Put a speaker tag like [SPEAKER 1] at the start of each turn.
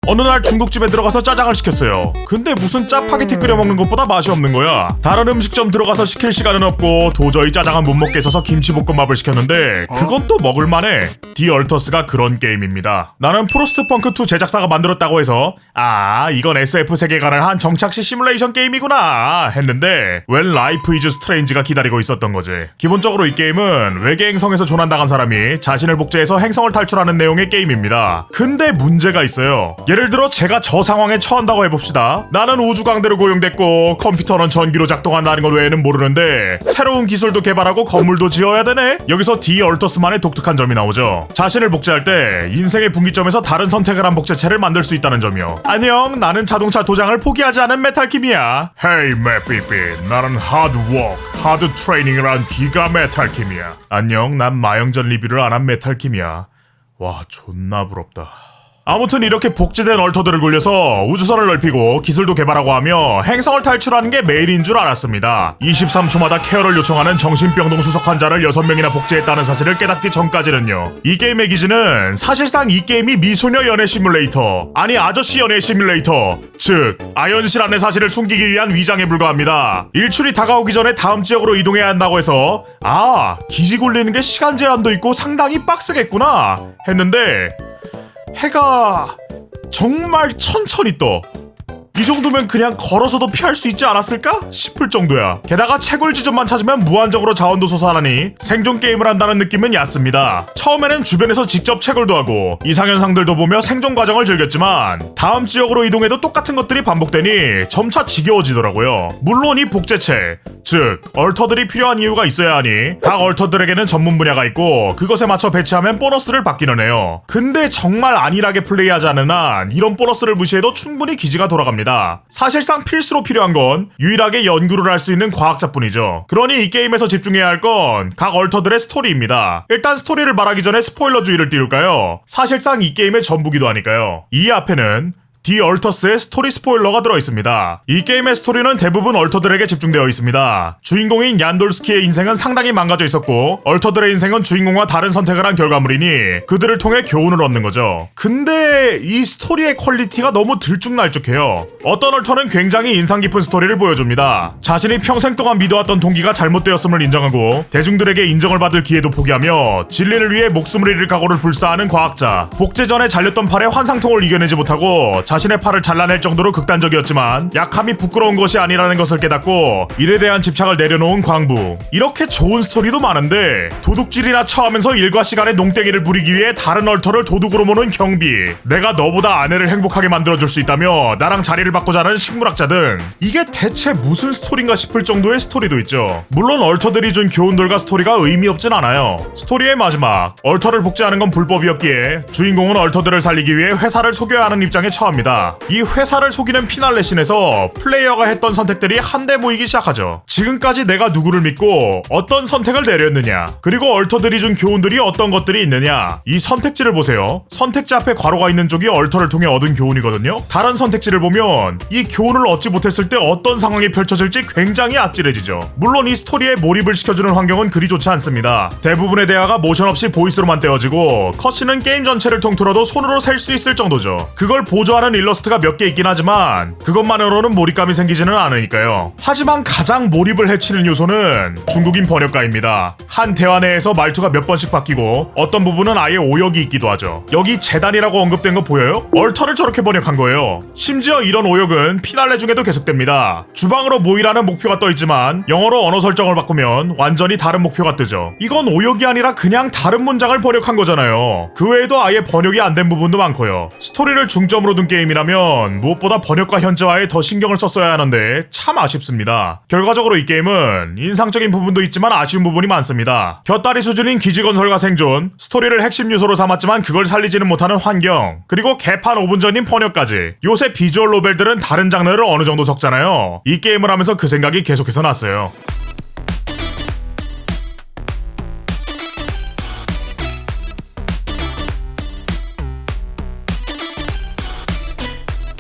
[SPEAKER 1] 어느 날 중국집에 들어가서 짜장을 시켰어요. 근데 무슨 짜파게티 끓여 먹는 것보다 맛이 없는 거야. 다른 음식점 들어가서 시킬 시간은 없고 도저히 짜장은 못 먹겠어서 김치볶음밥을 시켰는데 그건 또 먹을만해. 디 얼터스가 그런 게임입니다. 나는 프로스트펑크2 제작사가 만들었다고 해서 이건 SF 세계관을 한 정착시 시뮬레이션 게임이구나 했는데 웬 라이프 이즈 스트레인지가 기다리고 있었던 거지. 기본적으로 이 게임은 외계 행성에서 조난당한 사람이 자신을 복제해서 행성을 탈출하는 내용의 게임입니다. 근데 문제가 있어요. 예를 들어 제가 저 상황에 처한다고 해봅시다. 나는 우주광대로 고용됐고 컴퓨터는 전기로 작동한다는 것 외에는 모르는데 새로운 기술도 개발하고 건물도 지어야 되네? 여기서 디 얼터스만의 독특한 점이 나오죠. 자신을 복제할 때 인생의 분기점에서 다른 선택을 한 복제체를 만들 수 있다는 점이요. 안녕, 나는 자동차 도장을 포기하지 않은 메탈킴이야. 헤이 맵비비, 나는 하드워크, 하드 트레이닝을 한 기가 메탈킴이야. 안녕, 난 마영전 리뷰를 안 한 메탈킴이야. 와, 존나 부럽다. 아무튼 이렇게 복제된 얼터들을 굴려서 우주선을 넓히고 기술도 개발하고 하며 행성을 탈출하는 게 매일인 줄 알았습니다. 23초마다 케어를 요청하는 정신병동 수석 환자를 6명이나 복제했다는 사실을 깨닫기 전까지는요. 이 게임의 기준은 사실상 이 게임이 미소녀 연애 시뮬레이터, 아니 아저씨 연애 시뮬레이터, 즉 아연실안의 사실을 숨기기 위한 위장에 불과합니다. 일출이 다가오기 전에 다음 지역으로 이동해야 한다고 해서 기지 굴리는 게 시간 제한도 있고 상당히 빡세겠구나 했는데 해가 정말 천천히 떠. 이 정도면 그냥 걸어서도 피할 수 있지 않았을까? 싶을 정도야. 게다가 채굴 지점만 찾으면 무한적으로 자원도 솟아나니 생존 게임을 한다는 느낌은 얕습니다. 처음에는 주변에서 직접 채굴도 하고 이상현상들도 보며 생존 과정을 즐겼지만 다음 지역으로 이동해도 똑같은 것들이 반복되니 점차 지겨워지더라고요. 물론 이 복제체, 즉 얼터들이 필요한 이유가 있어야 하니 각 얼터들에게는 전문 분야가 있고 그것에 맞춰 배치하면 보너스를 받기는 해요. 근데 정말 안일하게 플레이하지 않는 한 이런 보너스를 무시해도 충분히 기지가 돌아갑니다. 사실상 필수로 필요한 건 유일하게 연구를 할 수 있는 과학자뿐이죠. 그러니 이 게임에서 집중해야 할 건 각 얼터들의 스토리입니다. 일단 스토리를 말하기 전에 스포일러 주의를 띄울까요? 사실상 이 게임의 전부기도 하니까요. 이 앞에는 디 얼터스의 스토리 스포일러가 들어있습니다. 이 게임의 스토리는 대부분 얼터들에게 집중되어 있습니다. 주인공인 얀돌스키의 인생은 상당히 망가져 있었고 얼터들의 인생은 주인공과 다른 선택을 한 결과물이니 그들을 통해 교훈을 얻는 거죠. 근데 이 스토리의 퀄리티가 너무 들쭉날쭉해요. 어떤 얼터는 굉장히 인상 깊은 스토리를 보여줍니다. 자신이 평생 동안 믿어왔던 동기가 잘못되었음을 인정하고 대중들에게 인정을 받을 기회도 포기하며 진리를 위해 목숨을 잃을 각오를 불사하는 과학자, 복제 전에 잘렸던 팔에 환상통을 이겨내지 못하고 자신의 팔을 잘라낼 정도로 극단적이었지만 약함이 부끄러운 것이 아니라는 것을 깨닫고 일에 대한 집착을 내려놓은 광부. 이렇게 좋은 스토리도 많은데 도둑질이나 처하면서 일과 시간에 농땡이를 부리기 위해 다른 얼터를 도둑으로 모는 경비, 내가 너보다 아내를 행복하게 만들어줄 수 있다며 나랑 자리를 바꾸자 하는 식물학자 등 이게 대체 무슨 스토리인가 싶을 정도의 스토리도 있죠. 물론 얼터들이 준 교훈들과 스토리가 의미 없진 않아요. 스토리의 마지막, 얼터를 복제하는 건 불법이었기에 주인공은 얼터들을 살리기 위해 회사를 속여야 하는 입장에 처합니다. 이 회사를 속이는 피날레 씬에서 플레이어가 했던 선택들이 한데 모이기 시작하죠. 지금까지 내가 누구를 믿고 어떤 선택을 내렸느냐, 그리고 얼터들이 준 교훈들이 어떤 것들이 있느냐. 이 선택지를 보세요. 선택지 앞에 괄호가 있는 쪽이 얼터를 통해 얻은 교훈이거든요. 다른 선택지를 보면 이 교훈을 얻지 못했을 때 어떤 상황이 펼쳐질지 굉장히 아찔해지죠. 물론 이 스토리에 몰입을 시켜주는 환경은 그리 좋지 않습니다. 대부분의 대화가 모션 없이 보이스로만 떼어지고 컷신은 게임 전체를 통틀어도 손으로 셀 수 있을 정도죠. 그걸 보조하는 일러스트가 몇 개 있긴 하지만 그것만으로는 몰입감이 생기지는 않으니까요. 하지만 가장 몰입을 해치는 요소는 중국인 번역가입니다. 한 대화 내에서 말투가 몇 번씩 바뀌고 어떤 부분은 아예 오역이 있기도 하죠. 여기 재단이라고 언급된 거 보여요? 얼터를 저렇게 번역한 거예요. 심지어 이런 오역은 피날레 중에도 계속됩니다. 주방으로 모이라는 목표가 떠있지만 영어로 언어 설정을 바꾸면 완전히 다른 목표가 뜨죠. 이건 오역이 아니라 그냥 다른 문장을 번역한 거잖아요. 그 외에도 아예 번역이 안 된 부분도 많고요. 스토리를 중점으로 둔 게임이라면 무엇보다 번역과 현지화에 더 신경을 썼어야 하는데 참 아쉽습니다. 결과적으로 이 게임은 인상적인 부분도 있지만 아쉬운 부분이 많습니다. 곁다리 수준인 기지 건설과 생존, 스토리를 핵심 요소로 삼았지만 그걸 살리지는 못하는 환경, 그리고 개판 5분 전인 번역까지. 요새 비주얼 노벨들은 다른 장르를 어느 정도 섞잖아요. 이 게임을 하면서 그 생각이 계속해서 났어요.